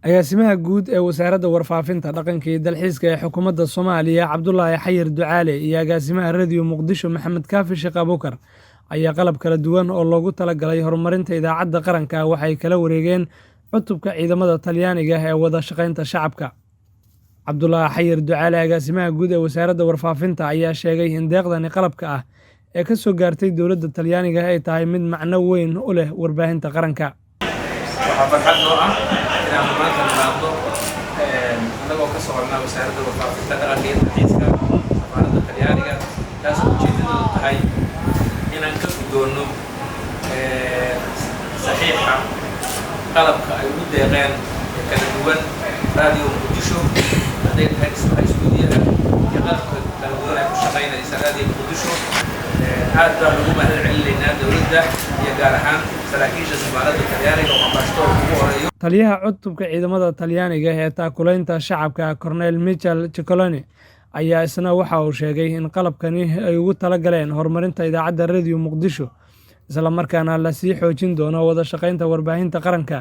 Agaasimaha guud ee Wasaaradda Warfaafinta, Dhaqanka iyo Dalxiiska ee Xukuumadda Soomaaliya Cabdullaahi Xayir Ducaale iyo Agaasimaha Radio Muqdisho Maxamed Kaafi Sheekh Abuukar ayaa qalab kala duwan oo loogu talagalay horumarinta idaacadda qaranka waxay kala wareegeen cutubka ciidamada Talyaaniga ee wada shaqaynta shacabka. Cabdullaahi Xayir Ducaale, Agaasimaha guud ee Wasaaradda Warfaafinta, ayaa sheegay in deeqdani qalabka ah ee ka soo gaartay dowladda Talyaaniga ay tahay mid macno weyn u leh warbaahinta qaranka. waxaa farxad noo ah inaan maanta nimaadno annagoo ka soconnaa wasaaradda warfaafinta dhaqanka iyo dalxiiska safaaradda Talyaaniga, taasoo ujeedadoodu tahay inaan ka guddoonno saxiixa qalabka ay ugu deeqeen ee kala duwan Radio Muqdisho, hadday tahay dhismaha istuudiyaha iyo qalabka kala duwan ay ku shaqaynaysa Radio Muqdisho. aad baan ugu mahadcelinaynaa dowladda iyo gaar ahaan saraakiisha safaaradda Talyaaniga oo ambassador ugu horeeyo. Taliyaha cutubka ciidamada Talyaaniga ee taakulaynta shacabka Cornel Michel Ciccolone ayaa isna waxa uu sheegay in qalabkani ay ugu talagaleen horumarinta idaacadda Radio Muqdisho, isla markaana la sii xoojin doono wada shaqaynta warbaahinta qaranka,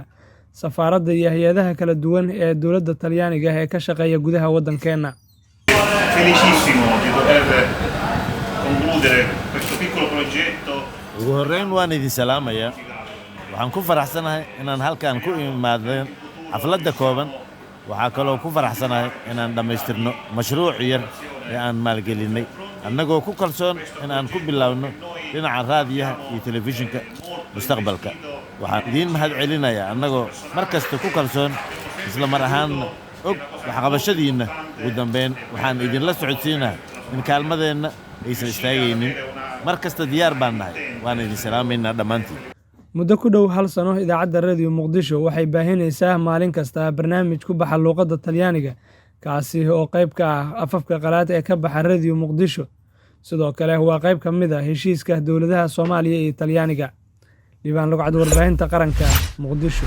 safaaradda iyo hay'adaha kala duwan ee dowladda Talyaaniga ee ka shaqeeya gudaha waddankeena. Felicissimo di poter concludere questo piccolo progetto. ugu horreyn waan idin salaamayaa. waxaan ku faraxsanahay inaan halkan ku imaadeen xafladda kooban. waxaa kaloo ku faraxsanahay inaan dhammaystirno mashruuc yar ee aan maalgelinnay, annagoo ku kalsoon in aan ku bilowno dhinaca raadiyaha iyo telefishinka mustaqbalka. waxaan idiin mahad celinayaa annagoo mar kasta ku kalsoon, isla mar ahaanna og waxqabashadiinna. ugu dambayn waxaan idinla socodsiinaa in kaalmadeenna aysan istaagaynin. mar kasta diyaar baan nahay, waan idin salaamaynaa dhammaantiin. Muddo ku dhow hal sano, idaacadda Radio Muqdisho waxay baahinaysaa maalin kasta barnaamij ku baxa luqadda Talyaaniga, kaasi oo qayb ka ah afafka qalaad ee ka baxa Radio Muqdisho. sidoo kale waa qayb ka mid ah heshiiska dowladaha Soomaaliya iyo Talyaaniga. Liibaan Lugcad, Warbaahinta Qaranka, Muqdisho.